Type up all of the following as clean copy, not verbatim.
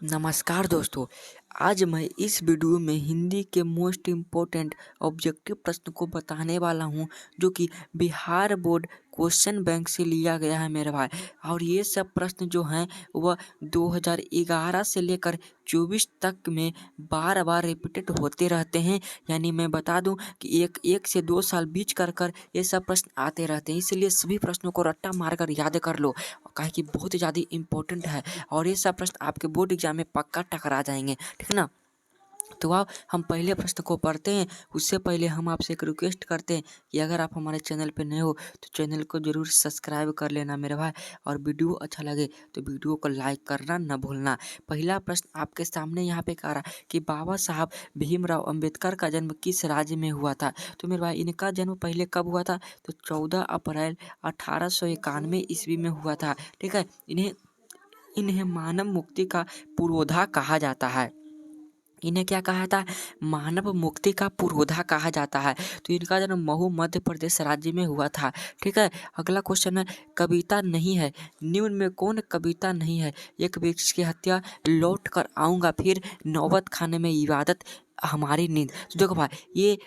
नमस्कार दोस्तों। आज मैं इस वीडियो में हिंदी के मोस्ट इम्पोर्टेंट ऑब्जेक्टिव प्रश्न को बताने वाला हूं, जो कि बिहार बोर्ड क्वेश्चन बैंक से लिया गया है मेरे भाई। और ये सब प्रश्न जो हैं वह 2011 से लेकर 24 तक में बार बार रिपीटेड होते रहते हैं। यानी मैं बता दूं कि एक से 2 साल बीच कर ये सब प्रश्न आते रहते हैं, इसलिए सभी प्रश्नों को रट्टा मारकर याद कर लो, काहे कि बहुत ही ज़्यादा इम्पोर्टेंट है और ये सब प्रश्न आपके बोर्ड एग्जाम में पक्का टकरा जाएंगे, ठीक है ना। तो आओ हम पहले प्रश्न को पढ़ते हैं। उससे पहले हम आपसे एक रिक्वेस्ट करते हैं कि अगर आप हमारे चैनल पर नए हो तो चैनल को जरूर सब्सक्राइब कर लेना मेरे भाई, और वीडियो अच्छा लगे तो वीडियो को लाइक करना न भूलना। पहला प्रश्न आपके सामने यहाँ पे कह रहा कि बाबा साहब भीमराव अंबेडकर का जन्म किस राज्य में हुआ था। तो मेरे भाई इनका जन्म पहले कब हुआ था, तो 14 अप्रैल 1891 ईस्वी में हुआ था, ठीक है। इन्हें इन्हें मानव मुक्ति का पुरोधा कहा जाता है। इन्हें क्या कहा था, मानव मुक्ति का पुरोधा कहा जाता है। तो इनका जन्म महू मध्य प्रदेश राज्य में हुआ था, ठीक है। अगला क्वेश्चन है, कविता नहीं है, निम्न में कौन कविता नहीं है। एक वृक्ष की हत्या, लौट कर आऊँगा फिर, नौबत खाने में इबादत, हमारी नींद। तो देखो भाई, ये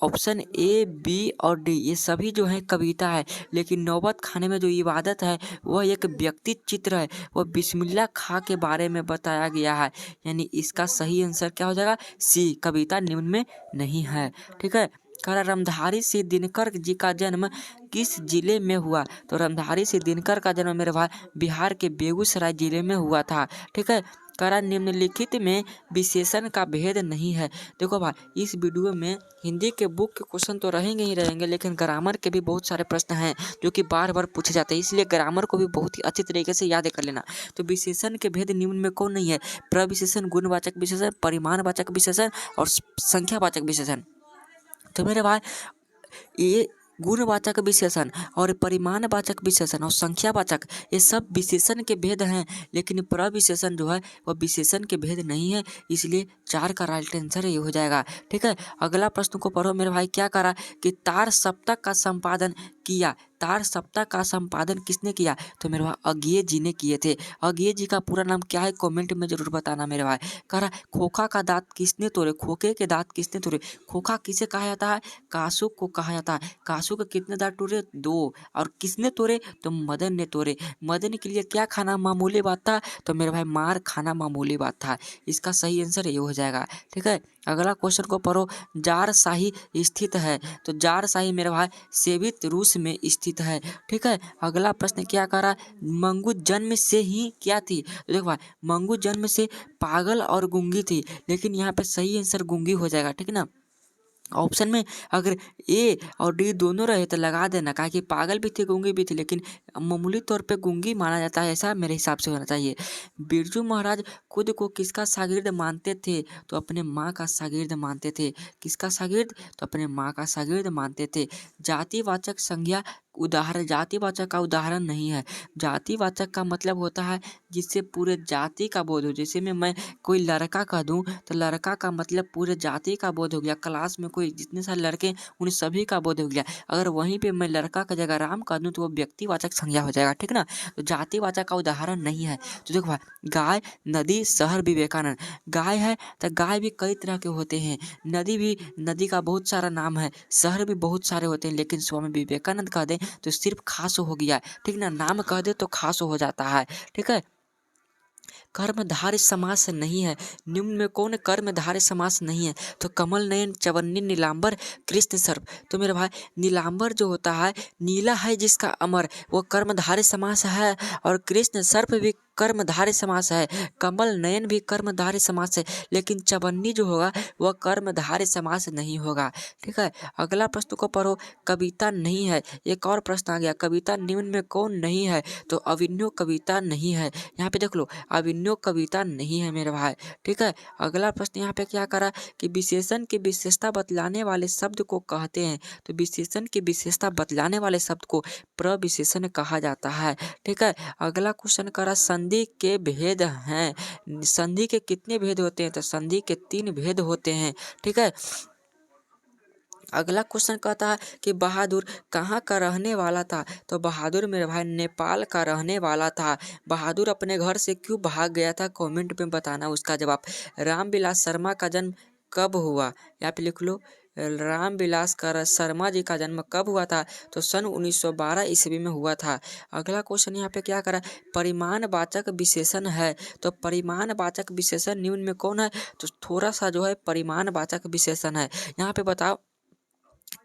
ऑप्शन ए बी और डी ये सभी जो है कविता है, लेकिन नौबत खाने में जो इबादत है वह एक व्यक्ति चित्र है, वह बिस्मिल्लाह खां के बारे में बताया गया है। यानी इसका सही आंसर क्या हो जाएगा, सी, कविता निम्न में नहीं है, ठीक है। कह रामधारी सिंह दिनकर जी का जन्म किस जिले में हुआ। तो रामधारी सिंह दिनकर का जन्म मेरे भाई बिहार के बेगूसराय जिले में हुआ था, ठीक है। करा निम्नलिखित में विशेषण का भेद नहीं है। देखो भाई, इस वीडियो में हिंदी के बुक के क्वेश्चन तो रहेंगे ही रहेंगे, लेकिन ग्रामर के भी बहुत सारे प्रश्न हैं जो कि बार बार पूछे जाते हैं, इसलिए ग्रामर को भी बहुत ही अच्छी तरीके से याद कर लेना। तो विशेषण के भेद निम्न में कौन नहीं है, प्रविशेषण, गुणवाचक विशेषण, परिमाणवाचक विशेषण और संख्यावाचक विशेषण। तो मेरे भाई ये गुणवाचक विशेषण और परिमाणवाचक विशेषण और संख्यावाचक ये सब विशेषण के भेद हैं, लेकिन प्रविशेषण जो है वह विशेषण के भेद नहीं है, इसलिए 4 का राइट आंसर ये हो जाएगा, ठीक है। अगला प्रश्न को पढ़ो मेरे भाई। क्या करा कि तार सप्तक का संपादन किया। तार सप्तक का संपादन किसने किया, तो मेरे भाई अज्ञेय जी ने किए थे। अज्ञेय जी का पूरा नाम क्या है कमेंट में जरूर बताना मेरे भाई। कह रहा खोखा का दांत किसने तोड़े, खोखे के दांत किसने तोड़े। खोखा किसे कहा जाता है, कासुक को कहा जाता है। कासुक के कितने दांत टूटे, 2। और किसने तोड़े, तो मदन ने तोड़े। मदन के लिए क्या खाना मामूली बात था, तो मेरे भाई मार खाना मामूली बात था। इसका सही आंसर ये हो जाएगा, ठीक है। अगला क्वेश्चन को पढ़ो। जार शाही स्थित है, तो जार शाही मेरे भाई सेवित रूस में स्थित है, ठीक है। अगला प्रश्न क्या करा, मंगू जन्म से ही क्या थी। तो देखो भाई, मंगू जन्म से पागल और गूंगी थी, लेकिन यहाँ पे सही आंसर गूंगी हो जाएगा, ठीक है ना। ऑप्शन में अगर ए और डी दोनों रहे तो लगा देना, काहे कि पागल भी थी गूंगी भी थी, लेकिन मामूली तौर पे गूंगी माना जाता है, ऐसा मेरे हिसाब से होना चाहिए। बिरजू महाराज खुद को किसका शागिर्द मानते थे, तो अपने माँ का शागिर्द मानते थे। किसका शागिर्द, तो अपने माँ का शागिर्द मानते थे। जातिवाचक संज्ञा उदाहरण, जातिवाचक का उदाहरण नहीं है। जातिवाचक का मतलब होता है जिससे पूरे जाति का बोध हो। जैसे मैं कोई लड़का कह दूं तो लड़का का मतलब पूरे जाति का बोध हो गया। क्लास में कोई जितने सारे लड़के उन सभी का बोध हो गया। अगर वहीं पे मैं लड़का का जगह राम कह दूं तो वो व्यक्तिवाचक संज्ञा हो जाएगा, ठीक ना। तो जातिवाचक का उदाहरण नहीं है। तो देखो भाई, गाय, नदी, शहर, विवेकानंद। गाय है तो गाय भी कई तरह के होते हैं, नदी भी, नदी का बहुत सारा नाम है, शहर भी बहुत सारे होते हैं, लेकिन स्वामी विवेकानंद कह दें तो सिर्फ खास हो गया, ठीक ना। नाम कह दे तो खास हो जाता है, ठीक है। कर्मधारय समास नहीं है, निम्न में कौन कर्मधारय समास नहीं है, तो कमल नयन, चवन्नी, नीलांबर, कृष्ण सर्प। तो मेरे भाई नीलांबर जो होता है, नीला है जिसका अमर, वो कर्मधारय समास है, और कृष्ण सर्प भी कर्मधारय समास है, कमल नयन भी कर्मधारय समास है, लेकिन चवन्नी जो होगा वह कर्मधारय समास नहीं होगा, ठीक है। अगला प्रश्न को पढ़ो। कविता नहीं है, एक और प्रश्न आ गया, कविता निम्न में कौन नहीं है, तो अभिनव कविता नहीं है। यहाँ पे देख लो, अभिनव कविता नहीं है मेरे भाई, ठीक है। अगला प्रश्न यहाँ पे क्या करा कि विशेषण की विशेषता बतलाने वाले शब्द को कहते हैं, तो विशेषण की विशेषता बतलाने वाले शब्द को प्रविशेषण कहा जाता है, ठीक है। अगला क्वेश्चन करा संधि के भेद हैं, संधि के कितने भेद होते हैं, तो संधि के 3 भेद होते हैं, ठीक है। अगला क्वेश्चन कहता है कि बहादुर कहाँ का रहने वाला था। तो बहादुर मेरे भाई नेपाल का रहने वाला था। बहादुर अपने घर से क्यों भाग गया था, कमेंट में बताना उसका जवाब। रामविलास शर्मा का जन्म कब हुआ, यहाँ पे लिख लो। रामविलास शर्मा जी का जन्म कब हुआ था, तो सन 1912 ईस्वी में हुआ था। अगला क्वेश्चन यहाँ पे क्या करा, परिमाणवाचक विशेषण है। तो परिमाणवाचक विशेषण निम्न में कौन है, तो थोड़ा सा जो है परिमाणवाचक विशेषण है। यहाँ पे बताओ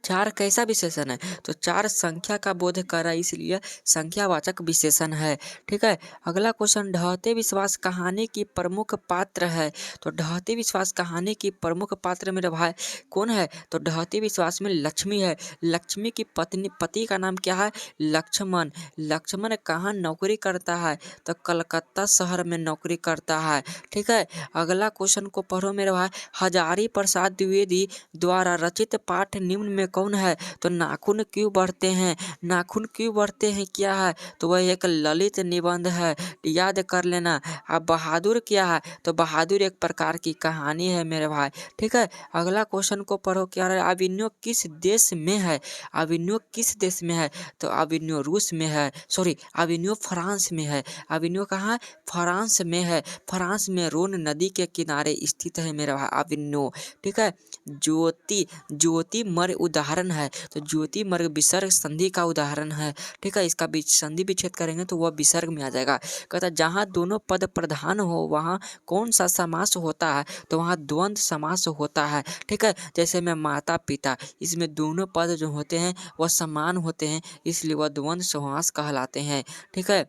चार कैसा विशेषण है, तो चार संख्या का बोध कर रहा है, इसलिए संख्यावाचक विशेषण है। ठीक है। अगला क्वेश्चन, ढहते विश्वास कहानी की प्रमुख पात्र है। तो ढहते विश्वास कहानी की प्रमुख पात्र मेरे भाई कौन है, तो ढहते विश्वास में लक्ष्मी है। लक्ष्मी की पति का नाम क्या है, लक्ष्मण। लक्ष्मण कहाँ नौकरी करता है, तो कलकत्ता शहर में नौकरी करता है। ठीक है। अगला क्वेश्चन को पढ़ो मेरे भाई, हजारी प्रसाद द्विवेदी द्वारा रचित पाठ निम्न में कौन है, तो नाखून क्यों बढ़ते हैं। नाखून क्यों बढ़ते हैं क्या है, तो वह एक ललित निबंध है, याद कर लेना। अब बहादुर क्या है, तो बहादुर एक प्रकार की कहानी है मेरे भाई। ठीक है। अगला क्वेश्चन को पढ़ो, क्या है, अभिनव किस देश में है। अभिनव किस देश में है, तो अभिनव रूस में है, सॉरी अभिनव फ्रांस में है। अभिनव कहाँ, फ्रांस में है। फ्रांस में रोन नदी के किनारे स्थित है मेरा भाई अभिनव। ठीक है। ज्योति, ज्योति मर्ग उदाहरण है, तो ज्योति मर्ग विसर्ग संधि का उदाहरण है। ठीक है। इसका संधि विच्छेद करेंगे तो वह विसर्ग में आ जाएगा। कहता है जहाँ दोनों पद प्रधान हो वहाँ कौन सा समास होता है, तो वहाँ द्वंद्व समास होता है। ठीक है। जैसे में माता पिता, इसमें दोनों पद जो होते हैं वह समान होते हैं, इसलिए वह द्वंद्व समास कहलाते हैं। ठीक है।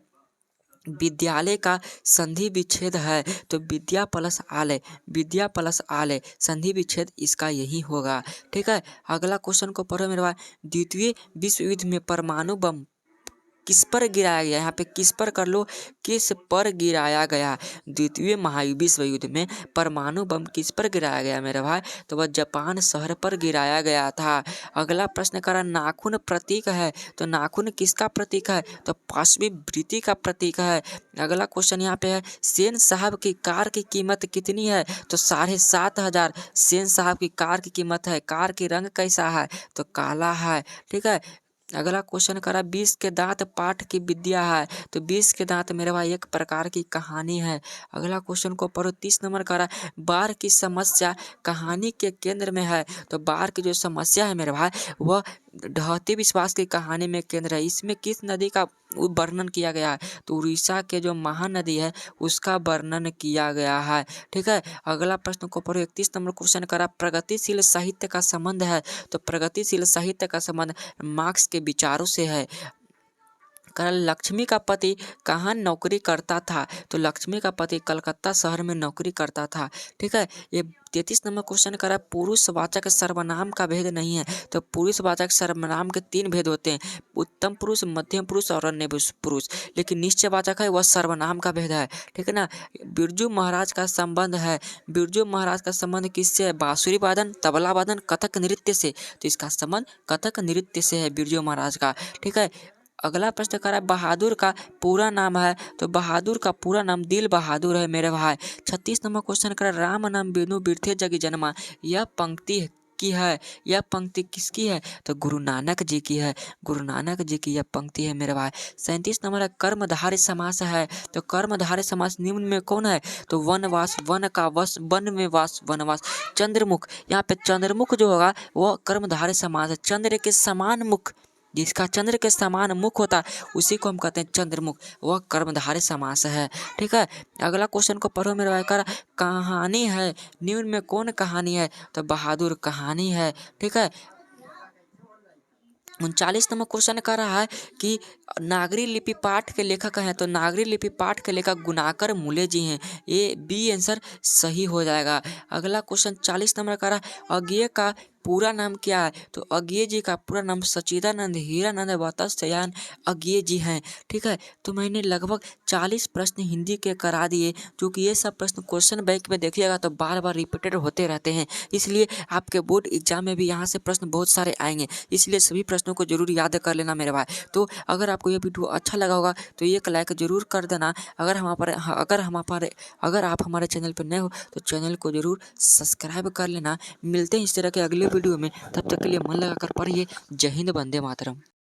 विद्यालय का संधि विच्छेद है, तो विद्या प्लस आलय, विद्या प्लस आलय संधि विच्छेद इसका यही होगा। ठीक है। अगला क्वेश्चन को पढ़ो मेरे भाई, द्वितीय विश्व युद्ध में परमाणु बम किस पर गिराया गया, यहाँ पे किस पर कर लो, किस पर गिराया गया। द्वितीय महाविश्व युद्ध में परमाणु बम किस पर गिराया गया मेरे भाई, तो वह जापान शहर पर गिराया गया था। अगला प्रश्न करा, नाखून प्रतीक है, तो नाखून किसका प्रतीक है, तो पाशवी वृत्ति का प्रतीक है। अगला क्वेश्चन यहाँ पे है, सेन साहब की कार की कीमत कितनी है, तो 7,500। सेन साहब की कार की कीमत है। कार की रंग कैसा है, तो काला है। ठीक है। अगला क्वेश्चन करा, 20 के दांत पाठ की विद्या है, तो 20 के दांत मेरे भाई एक प्रकार की कहानी है। अगला क्वेश्चन को पढ़ो, 30 नंबर करा, बाढ़ की समस्या कहानी के केंद्र में है, तो बाढ़ की जो समस्या है मेरे भाई वह ढहते विश्वास की कहानी में केंद्र है। इसमें किस नदी का वर्णन किया गया है, तो उड़ीसा के जो महानदी है उसका वर्णन किया गया है। ठीक है। अगला प्रश्न को पढ़ो, 31 नंबर क्वेश्चन करा, प्रगतिशील साहित्य का संबंध है, तो प्रगतिशील साहित्य का संबंध मार्क्स के विचारों से है। लक्ष्मी का पति कहाँ नौकरी करता था, तो लक्ष्मी का पति कलकत्ता शहर में नौकरी करता था। ठीक है। ये 33 नंबर क्वेश्चन करा, पुरुषवाचक सर्वनाम का भेद नहीं है, तो पुरुषवाचक सर्वनाम के 3 भेद होते हैं, उत्तम पुरुष, मध्यम पुरुष और अन्य पुरुष, लेकिन निश्चयवाचक है वह सर्वनाम का भेद है। ठीक है ना। बिरजू महाराज का संबंध है, बिरजू महाराज का संबंध किससे है, बांसुरी वादन, तबला वादन, कथक नृत्य से, तो इसका संबंध कथक नृत्य से है बिरजू महाराज का। ठीक है। अगला प्रश्न करा, बहादुर का पूरा नाम है, तो बहादुर का पूरा नाम दिल बहादुर है मेरे भाई। 36 नंबर क्वेश्चन करा, राम नाम बिनु बिरथे जगी जन्मा, यह पंक्ति की है, यह पंक्ति किसकी है, तो गुरु नानक जी की है, गुरु नानक जी की यह पंक्ति है मेरे भाई। 37 नंबर कर्मधारय समास है, तो कर्मधारय समास निम्न में कौन है, तो वनवास, वन का वस, वन में वास, वनवास। चंद्रमुख, यहाँ पे चंद्रमुख जो होगा वह कर्मधारय समास है। चंद्र के समान मुख, जिसका चंद्र के समान मुख होता है उसी को हम कहते हैं चंद्रमुख, वह कर्मधारय समास है। ठीक है। अगला क्वेश्चन को पढ़ो मेरे भाई, कहानी है, निम्न में कौन कहानी है, तो बहादुर कहानी है। ठीक है। 39 नंबर क्वेश्चन कर रहा है कि नागरी लिपि पाठ के लेखक हैं, तो नागरी लिपि पाठ के लेखक गुणाकर मूले जी हैं, ये बी आंसर सही हो जाएगा। अगला क्वेश्चन 40 नंबर का रहा, अज्ञेय का पूरा नाम क्या है, तो अज्ञेय जी का पूरा नाम सच्चिदानंद हीरानंद वत्सयान अज्ञेय जी हैं। ठीक है। तो मैंने लगभग 40 प्रश्न हिंदी के करा दिए, क्योंकि ये सब प्रश्न क्वेश्चन बैंक में देखिएगा तो बार बार रिपीटेड होते रहते हैं, इसलिए आपके बोर्ड एग्जाम में भी यहाँ से प्रश्न बहुत सारे आएंगे, इसलिए सभी प्रश्नों को जरूर याद कर लेना मेरे भाई। तो अगर आपको ये वीडियो अच्छा लगा होगा तो एक लाइक जरूर कर देना। अगर आप हमारे चैनल पर नए हो तो चैनल को जरूर सब्सक्राइब कर लेना। मिलते हैं इस तरह के अगले वीडियो में। तब तक के लिए मन लगा कर पढ़िए। जय हिंद, वंदे मातरम।